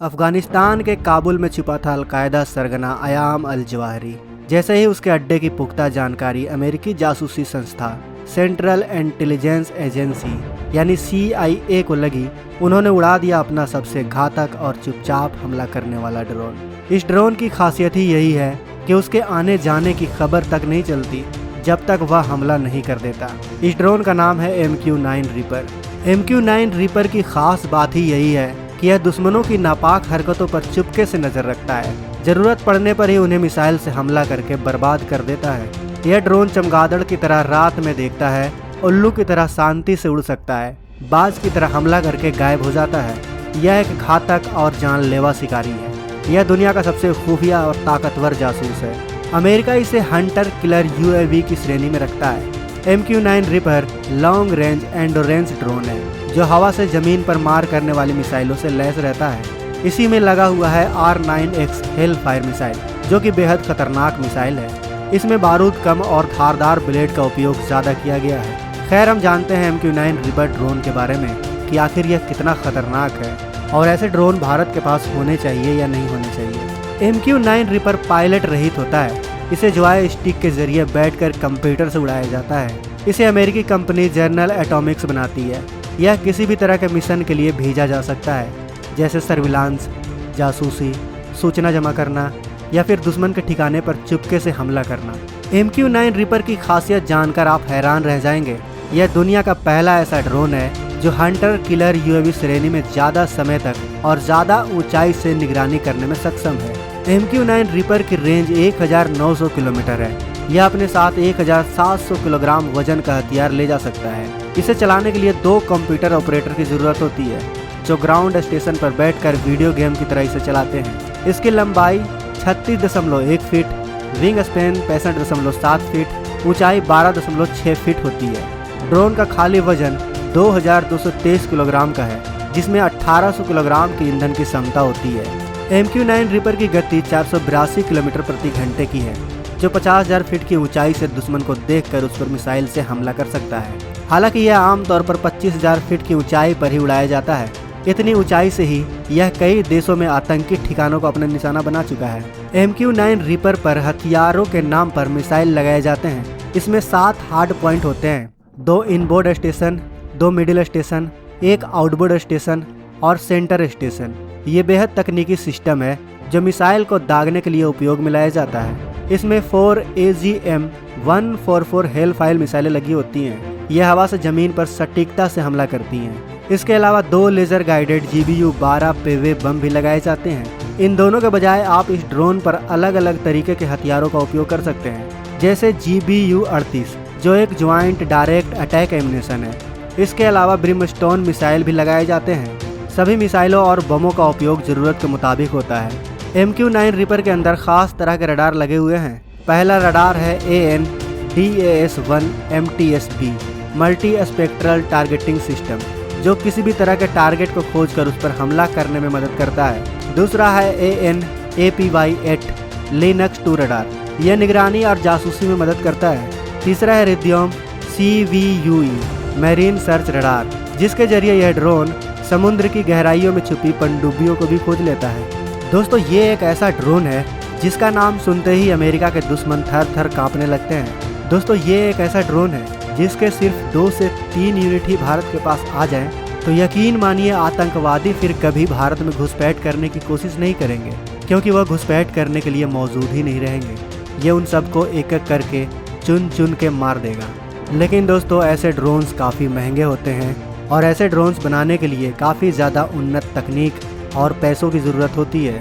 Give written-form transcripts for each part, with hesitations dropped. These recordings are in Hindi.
अफगानिस्तान के काबुल में छुपा था अलकायदा सरगना अयाम अल जवाहिरी। जैसे ही उसके अड्डे की पुख्ता जानकारी अमेरिकी जासूसी संस्था सेंट्रल इंटेलिजेंस एजेंसी यानी CIA को लगी, उन्होंने उड़ा दिया अपना सबसे घातक और चुपचाप हमला करने वाला ड्रोन। इस ड्रोन की खासियत ही यही है कि उसके आने जाने की खबर तक नहीं चलती जब तक वह हमला नहीं कर देता। इस ड्रोन का नाम है MQ-9 रीपर। MQ-9 रीपर की खास बात ही यही है कि यह दुश्मनों की नापाक हरकतों पर चुपके से नजर रखता है। जरूरत पड़ने पर ही उन्हें मिसाइल से हमला करके बर्बाद कर देता है। यह ड्रोन चमगादड़ की तरह रात में देखता है, उल्लू की तरह शांति से उड़ सकता है, बाज की तरह हमला करके गायब हो जाता है। यह एक घातक और जानलेवा शिकारी है। यह दुनिया का सबसे खुफिया और ताकतवर जासूस है। अमेरिका इसे हंटर किलर UAV की श्रेणी में रखता है। MQ-9 ripper long range endurance drone है जो हवा से जमीन पर मार करने वाली मिसाइलों से लैस रहता है। इसी में लगा हुआ है R9X हेलफायर मिसाइल जो कि बेहद खतरनाक मिसाइल है। इसमें बारूद कम और धारदार ब्लेड का उपयोग ज़्यादा किया गया है। खैर, हम जानते हैं MQ-9 रिपर ड्रोन के बारे में कि आखिर यह कितना खतरनाक है और ऐसे ड्रोन भारत के पास होने चाहिए या नहीं होने चाहिए। MQ-9 रिपर पायलट रहित होता है। इसे जॉय स्टिक के जरिए बैठकर कंप्यूटर से उड़ाया जाता है। इसे अमेरिकी कंपनी जनरल एटॉमिक्स बनाती है। यह किसी भी तरह के मिशन के लिए भेजा जा सकता है, जैसे सर्विलांस, जासूसी, सूचना जमा करना या फिर दुश्मन के ठिकाने पर चुपके से हमला करना। MQ-9 रिपर की खासियत जानकर आप हैरान रह जाएंगे। यह दुनिया का पहला ऐसा ड्रोन है जो हंटर किलर UAV श्रेणी में ज़्यादा समय तक और ज़्यादा ऊंचाई से निगरानी करने में सक्षम है। MQ-9 रिपर की रेंज 1900 किलोमीटर है। यह अपने साथ 1700 किलोग्राम वजन का हथियार ले जा सकता है। इसे चलाने के लिए 2 कंप्यूटर ऑपरेटर की ज़रूरत होती है जो ग्राउंड स्टेशन पर बैठकर वीडियो गेम की तरह इसे चलाते हैं। इसकी लंबाई 36.1 फीट, विंग स्पेन 65.7 फीट, ऊंचाई 12.6 फीट होती है। ड्रोन का खाली वजन 2223 किलोग्राम का है, जिसमें 1800 किलोग्राम की ईंधन की क्षमता होती है। MQ-9 रिपर की गति 482 किलोमीटर प्रति घंटे की है, जो 50,000 फीट की ऊंचाई से दुश्मन को देखकर उस पर मिसाइल से हमला कर सकता है। हालांकि यह आमतौर पर 25,000 फीट की ऊंचाई पर ही उड़ाया जाता है। इतनी ऊंचाई से ही यह कई देशों में आतंकी ठिकानों को अपना निशाना बना चुका है। MQ-9 रिपर पर हथियारों के नाम पर मिसाइल लगाए जाते हैं। इसमें 7 हार्ड पॉइंट होते हैं, 2 inboard station, 2 middle station, 1 outboard station और सेंटर स्टेशन। ये बेहद तकनीकी सिस्टम है जो मिसाइल को दागने के लिए उपयोग में लाया जाता है। इसमें 4 AGM-144 हेलफायर मिसाइलें लगी होती हैं। यह हवा से जमीन पर सटीकता से हमला करती हैं। इसके अलावा 2 लेजर गाइडेड GBU-12 पेवे बम भी लगाए जाते हैं। इन दोनों के बजाय आप इस ड्रोन पर अलग अलग तरीके के हथियारों का उपयोग कर सकते हैं, जैसे GBU-38 जो एक ज्वाइंट डायरेक्ट अटैक एम्यूनेशन है। इसके अलावा ब्रिमस्टोन मिसाइल भी लगाए जाते हैं। सभी मिसाइलों और बमों का उपयोग ज़रूरत के मुताबिक होता है। MQ-9 रिपर के अंदर खास तरह के रडार लगे हुए हैं। पहला रडार है AN/DAS-1 MTS-B multi spectral targeting system, जो किसी भी तरह के टारगेट को खोजकर उस पर हमला करने में मदद करता है। दूसरा है AN/APY-8 लिनक्स 2 रडार, यह निगरानी और जासूसी में मदद करता है। तीसरा है रिद्योम CVUE मैरीन सर्च रडार, जिसके जरिए यह ड्रोन समुद्र की गहराइयों में छुपी पनडुब्बियों को भी खोज लेता है। दोस्तों, ये एक ऐसा ड्रोन है जिसका नाम सुनते ही अमेरिका के दुश्मन थर थर कांपने लगते हैं। दोस्तों, ये एक ऐसा ड्रोन है जिसके सिर्फ 2 से 3 यूनिट ही भारत के पास आ जाएं, तो यकीन मानिए आतंकवादी फिर कभी भारत में घुसपैठ करने की कोशिश नहीं करेंगे, क्योंकि वह घुसपैठ करने के लिए मौजूद ही नहीं रहेंगे। ये उन सबको एक एक करके चुन चुन के मार देगा। लेकिन दोस्तों, ऐसे ड्रोन्स काफ़ी महंगे होते हैं और ऐसे ड्रोन्स बनाने के लिए काफ़ी ज़्यादा उन्नत तकनीक और पैसों की ज़रूरत होती है।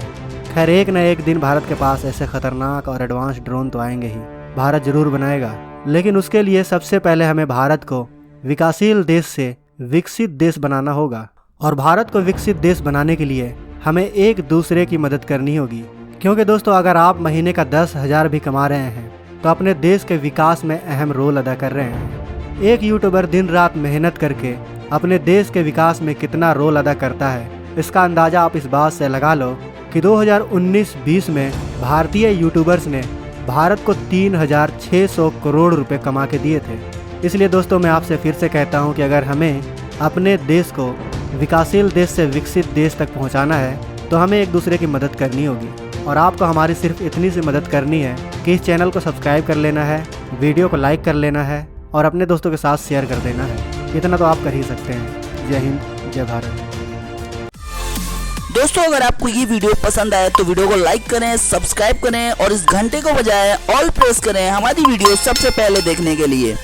खैर, एक न एक दिन भारत के पास ऐसे ख़तरनाक और एडवांस ड्रोन तो आएंगे ही। भारत ज़रूर बनाएगा, लेकिन उसके लिए सबसे पहले हमें भारत को विकासशील देश से विकसित देश बनाना होगा। और भारत को विकसित देश बनाने के लिए हमें एक दूसरे की मदद करनी होगी। क्योंकि दोस्तों, अगर आप महीने का 10,000 भी कमा रहे हैं तो अपने देश के विकास में अहम रोल अदा कर रहे हैं। एक यूट्यूबर दिन रात मेहनत करके अपने देश के विकास में कितना रोल अदा करता है, इसका अंदाज़ा आप इस बात से लगा लो कि 2019-20 में भारतीय यूट्यूबर्स ने भारत को 3,600 करोड़ रुपए कमा के दिए थे। इसलिए दोस्तों, मैं आपसे फिर से कहता हूं कि अगर हमें अपने देश को विकासशील देश से विकसित देश तक पहुंचाना है तो हमें एक दूसरे की मदद करनी होगी और आपको हमारी सिर्फ इतनी सी मदद करनी है कि इस चैनल को सब्सक्राइब कर लेना है, वीडियो को लाइक कर लेना है और अपने दोस्तों के साथ शेयर कर देना है। इतना तो आप कर ही सकते हैं। जय हिंद, जय भारत। दोस्तों, अगर आपको ये वीडियो पसंद आए तो वीडियो को लाइक करें, सब्सक्राइब करें और इस घंटे को बजाय ऑल प्रेस करें हमारी वीडियो सबसे पहले देखने के लिए।